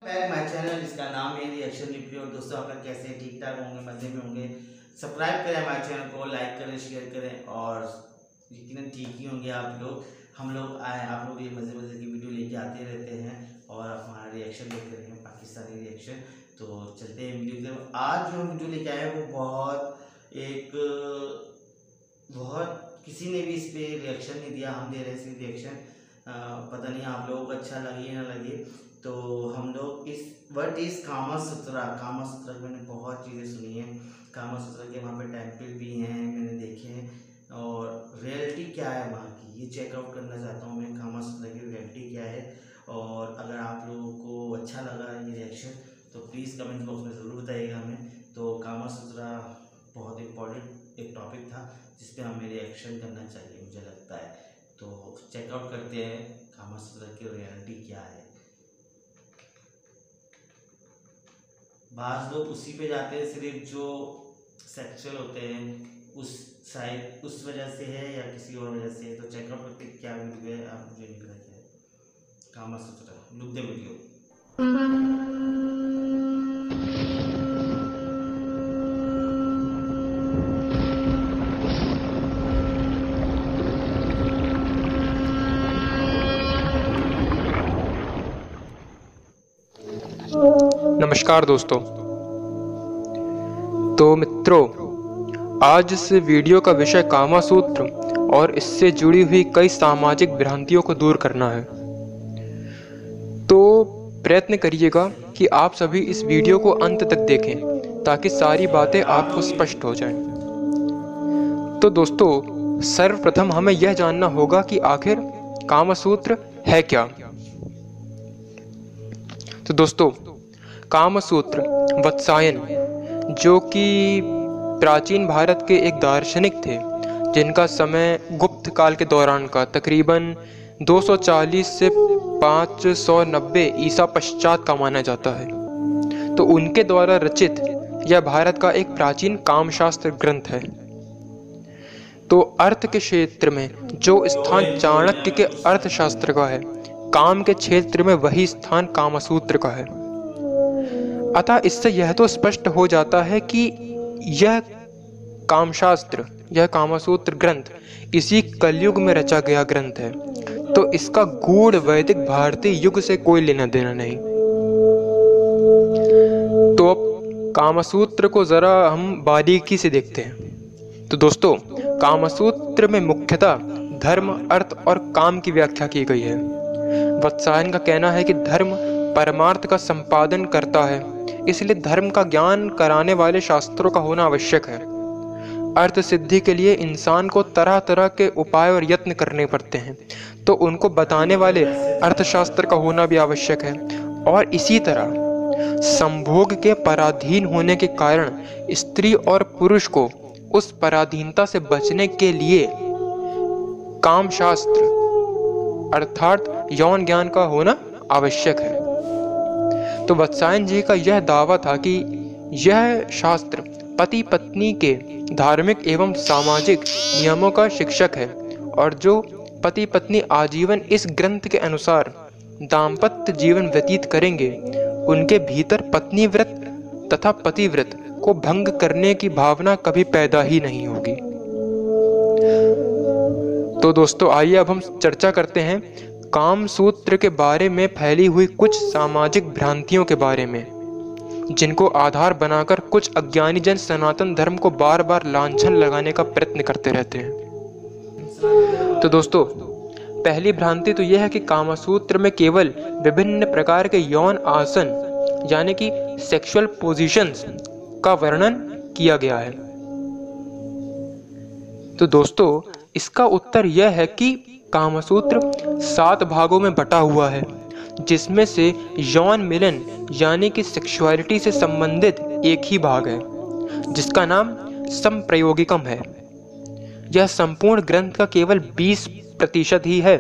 Back my channel, इसका नाम है रिएक्शन रिव्यू। और दोस्तों आप लोग कैसे ठीक ठाक होंगे, मजे में होंगे। सब्सक्राइब करें हमारे चैनल को, लाइक करें, शेयर करें और यकीनन ठीक ही होंगे आप लोग। हम लोग आए आप लोग ये मज़े मज़े की वीडियो लेके आते रहते हैं और हमारा रिएक्शन देखते रहे हैं, पाकिस्तानी रिएक्शन। तो चलते हैं वीडियो की। आज जो हम वीडियो लेके आए हैं वो बहुत किसी ने भी इस पर रिएक्शन नहीं दिया, हम दे रहे हैं इस रिएक्शन। पता नहीं आप लोगों को अच्छा लगे या ना लगे। तो हम लोग इस वर्ड इज़ कामा सूत्रा की मैंने बहुत चीज़ें सुनी हैं। कामा सूत्रा के वहाँ पे टेम्पल भी हैं, मैंने देखे हैं। और रियलिटी क्या है वहाँ की, ये चेकआउट करना चाहता हूँ मैं, कामा सूत्रा की रियलिटी क्या है। और अगर आप लोगों को अच्छा लगा ये रिएक्शन तो प्लीज़ कमेंट बॉक्स में ज़रूर बताइएगा हमें। तो कामा सूत्रा बहुत इम्पॉर्टेंट एक टॉपिक था जिस पर हमें रिएक्शन करना चाहिए, मुझे लगता है। तो चेकआउट करते हैं कामा सूत्रा की रियलिटी क्या है। बाज़ लोग उसी पे जाते हैं सिर्फ जो सेक्सुअल होते हैं, उस साइड उस वजह से है या किसी और वजह से है। तो चेकआउट करके क्या वीडियो है आप मुझे निकला क्या है कामा सूत्रा, लुक द वीडियो। नमस्कार दोस्तों। तो मित्रों, आज इस वीडियो का विषय कामा सूत्र और इससे जुड़ी हुई कई सामाजिक भ्रांतियों को दूर करना है। तो प्रयत्न करिएगा कि आप सभी इस वीडियो को अंत तक देखें ताकि सारी बातें आपको स्पष्ट हो जाएं। तो दोस्तों, सर्वप्रथम हमें यह जानना होगा कि आखिर कामा सूत्र है क्या। तो दोस्तों, कामा सूत्र वत्सायन, जो कि प्राचीन भारत के एक दार्शनिक थे जिनका समय गुप्त काल के दौरान का तकरीबन 240 से 590 ईसा पश्चात का माना जाता है। तो उनके द्वारा रचित यह भारत का एक प्राचीन कामशास्त्र ग्रंथ है। तो अर्थ के क्षेत्र में जो स्थान चाणक्य के अर्थशास्त्र का है, काम के क्षेत्र में वही स्थान कामसूत्र का है। अतः इससे यह तो स्पष्ट हो जाता है कि यह कामशास्त्र, यह कामसूत्र ग्रंथ इसी कलयुग में रचा गया ग्रंथ है। तो इसका गूढ़ वैदिक भारतीय युग से कोई लेना देना नहीं। तो अब कामसूत्र को जरा हम बारीकी से देखते हैं। तो दोस्तों, कामसूत्र में मुख्यतः धर्म, अर्थ और काम की व्याख्या की गई है। वत्सायन का कहना है कि धर्म परमार्थ का संपादन करता है, इसलिए धर्म का ज्ञान कराने वाले शास्त्रों का होना आवश्यक है। अर्थ सिद्धि के लिए इंसान को तरह तरह के उपाय और यत्न करने पड़ते हैं, तो उनको बताने वाले अर्थशास्त्र का होना भी आवश्यक है। और इसी तरह संभोग के पराधीन होने के कारण स्त्री और पुरुष को उस पराधीनता से बचने के लिए कामशास्त्र अर्थात यौन ज्ञान का होना आवश्यक है। तो वत्सायन जी का यह दावा था कि यह शास्त्र पति पत्नी के धार्मिक एवं सामाजिक नियमों का शिक्षक है और जो पति पत्नी आजीवन इस ग्रंथ के अनुसार दाम्पत्य जीवन व्यतीत करेंगे, उनके भीतर पत्नी व्रत तथा पतिव्रत को भंग करने की भावना कभी पैदा ही नहीं होगी। तो दोस्तों, आइए अब हम चर्चा करते हैं काम सूत्र के बारे में फैली हुई कुछ सामाजिक भ्रांतियों के बारे में, जिनको आधार बनाकर कुछ अज्ञानी जन सनातन धर्म को बार बार लांछन लगाने का प्रयत्न करते रहते हैं। तो दोस्तों, पहली भ्रांति तो यह है कि कामसूत्र में केवल विभिन्न प्रकार के यौन आसन यानी कि सेक्सुअल पोजीशंस का वर्णन किया गया है। तो दोस्तों, इसका उत्तर यह है कि कामसूत्र 7 भागों में बटा हुआ है, जिसमें से यौन मिलन यानी कि सेक्सुअलिटी से संबंधित एक ही भाग है जिसका नाम संप्रयोगिकम है। यह संपूर्ण ग्रंथ का केवल 20% ही है,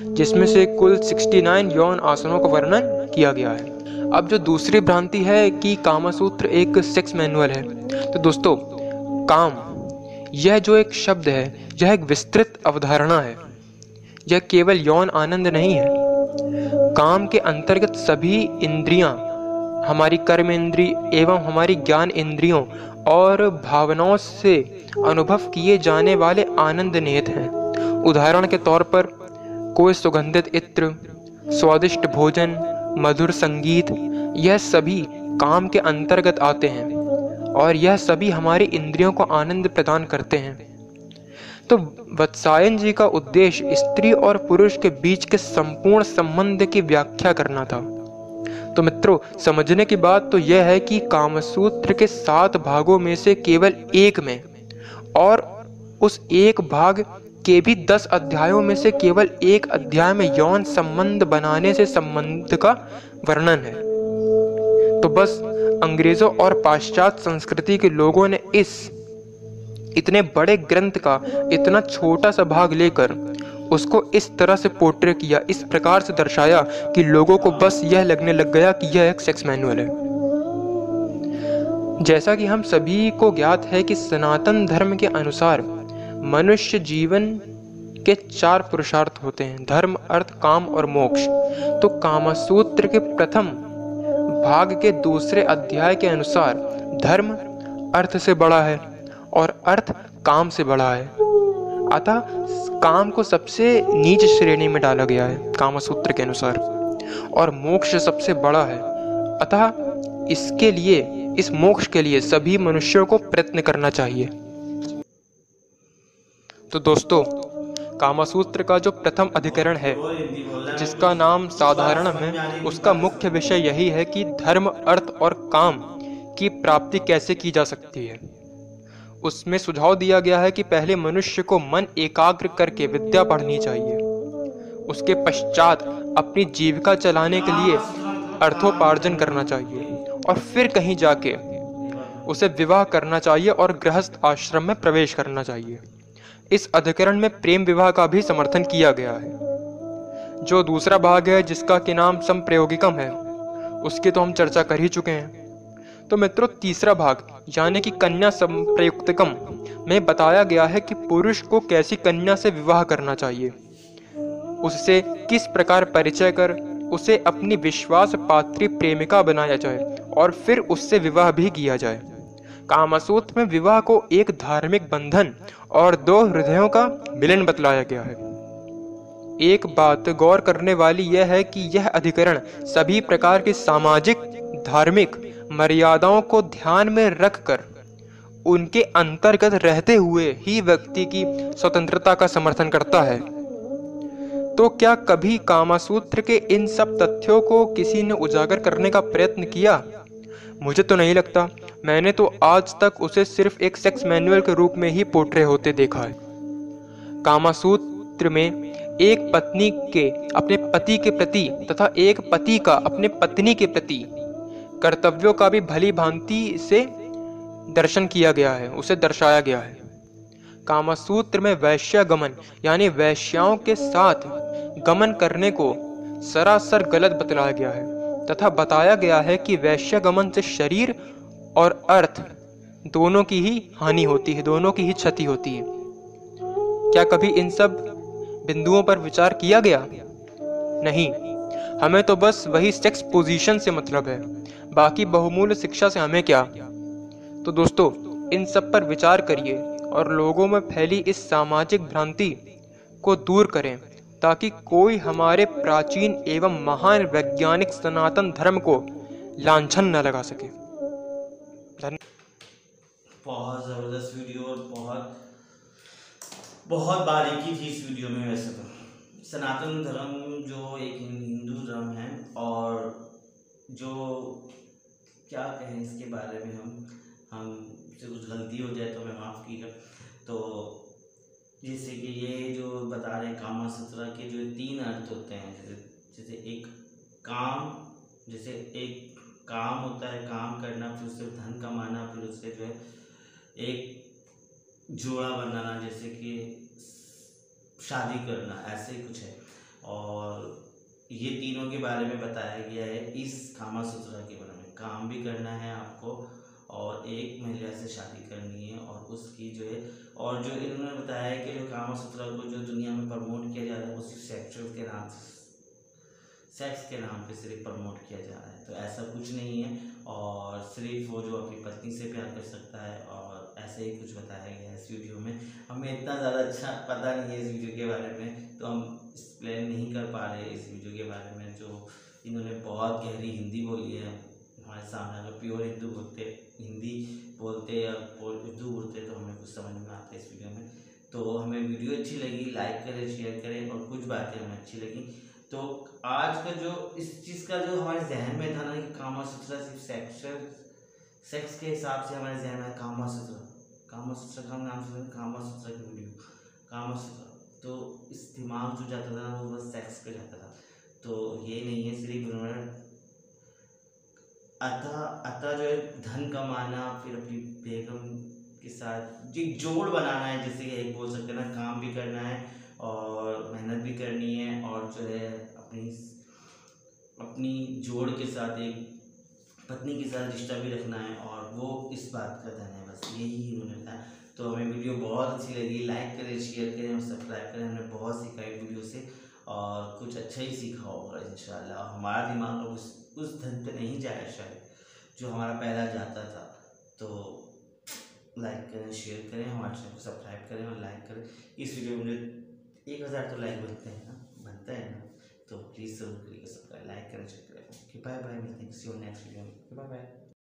जिसमें से कुल 69 यौन आसनों का वर्णन किया गया है। अब जो दूसरी भ्रांति है कि कामसूत्र एक सेक्स मैनुअल है। तो दोस्तों, काम यह जो एक शब्द है, यह एक विस्तृत अवधारणा है। यह केवल यौन आनंद नहीं है, काम के अंतर्गत सभी इंद्रियां, हमारी कर्म इंद्रिय एवं हमारी ज्ञान इंद्रियों और भावनाओं से अनुभव किए जाने वाले आनंद निहित हैं। उदाहरण के तौर पर कोई सुगंधित इत्र, स्वादिष्ट भोजन, मधुर संगीत, यह सभी काम के अंतर्गत आते हैं और यह सभी हमारी इंद्रियों को आनंद प्रदान करते हैं। तो वत्सायन जी का उद्देश्य स्त्री और पुरुष के बीच के संपूर्ण संबंध की व्याख्या करना था। तो मित्रों, समझने की बात तो यह है कि कामसूत्र के 7 भागों में से केवल एक में और उस एक भाग के भी 10 अध्यायों में से केवल एक अध्याय में यौन संबंध बनाने से संबंध का वर्णन है। तो बस अंग्रेजों और पाश्चात्य संस्कृति के लोगों ने इस इतने बड़े ग्रंथ का इतना छोटा सा भाग लेकर उसको इस तरह से पोर्ट्रे किया, इस प्रकार से दर्शाया कि लोगों को बस यह लगने लग गया कि यह एक सेक्स मैनुअल है। जैसा कि हम सभी को ज्ञात है कि सनातन धर्म के अनुसार मनुष्य जीवन के 4 पुरुषार्थ होते हैं: धर्म, अर्थ, काम और मोक्ष। तो कामसूत्र के प्रथम भाग के दूसरे अध्याय के अनुसार धर्म अर्थ से बड़ा है और अर्थ काम से बड़ा है, अतः काम को सबसे नीच श्रेणी में डाला गया है कामसूत्र के अनुसार, और मोक्ष सबसे बड़ा है, अतः इस मोक्ष के लिए सभी मनुष्यों को प्रयत्न करना चाहिए। तो दोस्तों, कामसूत्र का जो प्रथम अधिकरण है जिसका नाम साधारणम है, उसका मुख्य विषय यही है कि धर्म, अर्थ और काम की प्राप्ति कैसे की जा सकती है। उसमें सुझाव दिया गया है कि पहले मनुष्य को मन एकाग्र करके विद्या पढ़नी चाहिए, उसके पश्चात अपनी जीविका चलाने के लिए अर्थोपार्जन करना चाहिए और फिर कहीं जाके उसे विवाह करना चाहिए और गृहस्थ आश्रम में प्रवेश करना चाहिए। इस अधिकरण में प्रेम विवाह का भी समर्थन किया गया है। जो दूसरा भाग है जिसका कि नाम संप्रयोगिकम है, उसकी तो हम चर्चा कर ही चुके हैं। तो मित्रों, तीसरा भाग यानी कि कन्या संप्रयुक्तकम में बताया गया है कि पुरुष को कैसी कन्या से विवाह करना चाहिए, उससे किस प्रकार परिचय कर उसे अपनी विश्वास पात्री प्रेमिका बनाया जाए और फिर उससे विवाह भी किया जाए। कामसूत्र में विवाह को एक धार्मिक बंधन और 2 हृदयों का मिलन बतलाया गया है। एक बात गौर करने वाली यह है कि यह अधिकरण सभी प्रकार की सामाजिक, धार्मिक मर्यादाओं को ध्यान में रखकर उनके अंतर्गत रहते हुए ही व्यक्ति की स्वतंत्रता का समर्थन करता है। तो क्या कभी कामसूत्र के इन सब तथ्यों को किसी ने उजागर करने का प्रयत्न किया? मुझे तो नहीं लगता। मैंने तो आज तक उसे सिर्फ एक सेक्स मैनुअल के रूप में ही पोर्ट्रे होते देखा है। कामसूत्र में एक पत्नी के अपने पति के प्रति तथा एक पति का अपने पत्नी के प्रति कर्तव्यों का भी भली भांति से दर्शन किया गया है, उसे दर्शाया गया है। कामसूत्र में वैश्य गमन यानी वैश्याओं के साथ गमन करने को सरासर गलत बतलाया गया है तथा बताया गया है कि वैश्य गमन से शरीर और अर्थ दोनों की ही हानि होती है, दोनों की ही क्षति होती है। क्या कभी इन सब बिंदुओं पर विचार किया गया? नहीं, हमें तो बस वही सेक्स पोजीशन से मतलब है, बाकी बहुमूल्य शिक्षा से हमें क्या। तो दोस्तों, इन सब पर विचार करिए और लोगों में फैली इस सामाजिक भ्रांति को दूर करें ताकि कोई हमारे प्राचीन एवं महान वैज्ञानिक सनातन धर्म को लांछन न लगा सके। बहुत ज़बरदस्त वीडियो और बहुत बारीकी थी इस वीडियो में। वैसे तो सनातन धर्म जो एक हिंदू धर्म है और जो क्या कहें इसके बारे में हमसे कुछ गलती हो जाए तो मैं माफ़ कीजिएगा। तो जैसे कि ये जो बता रहे कामसूत्र के जो 3 अर्थ होते हैं, जैसे एक काम होता है, काम करना, फिर उससे धन कमाना, फिर उससे जो है एक जोड़ा बनाना, जैसे कि शादी करना, ऐसे ही कुछ है। और ये तीनों के बारे में बताया गया है इस कामसूत्र के बारे में। काम भी करना है आपको और एक महिला से शादी करनी है और उसकी जो है, और जो इन्होंने बताया है कि जो कामसूत्र को जो दुनिया में प्रमोट किया जा रहा है वो सिर्फ सेक्सुअल के नाम से, सेक्स के नाम पे सिर्फ प्रमोट किया जा रहा है। तो ऐसा कुछ नहीं है, और सिर्फ वो जो अपनी पत्नी से प्यार कर सकता है, और ऐसे ही कुछ बताया गया है इस वीडियो में। हमें इतना ज़्यादा अच्छा पता नहीं है इस वीडियो के बारे में, तो हम एक्सप्लेन नहीं कर पा रहे इस वीडियो के बारे में। जो इन्होंने बहुत गहरी हिंदी बोली है हमारे सामने, अगर प्योर हिंदी बोलते या उर्दू बोलते तो हमें कुछ समझ में आता है इस वीडियो में। तो हमें वीडियो अच्छी लगी, लाइक करें, शेयर करें, और कुछ बातें हमें अच्छी लगी। तो आज का जो इस चीज़ का जो हमारे जहन में था ना कि कामासूत्रा सिर्फ सेक्स के हिसाब से हमारे जहन में कामासूत्रा का नाम सुना, कामासूत्रा की वीडियो, कामासूत्रा, तो इस दिमाग जो जाता था ना वो बस सेक्स पे जाता था। तो ये नहीं है, सिर्फ उन्होंने अतः जो है धन कमाना, फिर अपनी बेगम के साथ एक जोड़ बनाना है, जैसे कि एक बोल सकते हैं ना, काम भी करना है और मेहनत भी करनी है, और जो है अपनी जोड़ के साथ एक पत्नी के साथ रिश्ता भी रखना है, और वो इस बात का धन है, बस यही उन्होंने कहा। तो हमें वीडियो बहुत अच्छी लगी, लाइक करें, शेयर करें और सब्सक्राइब करें। हमने बहुत सीखा है वीडियो से, और कुछ अच्छा ही सीखा होगा इंशाल्लाह। हमारा दिमाग उस धन पे नहीं जाए शायद जो हमारा पहला जाता था। तो लाइक करें, शेयर करें, हमारे चैनल को सब्सक्राइब करें और लाइक करें। इस वीडियो में 1000 तो लाइक बनता है ना, तो प्लीज़ ज़रूर करिए सब्सक्राइब, लाइक करें, शेयर करें। बाय बाय, मिलते हैं किसी और नेक्स्ट वीडियो में। Bye bye.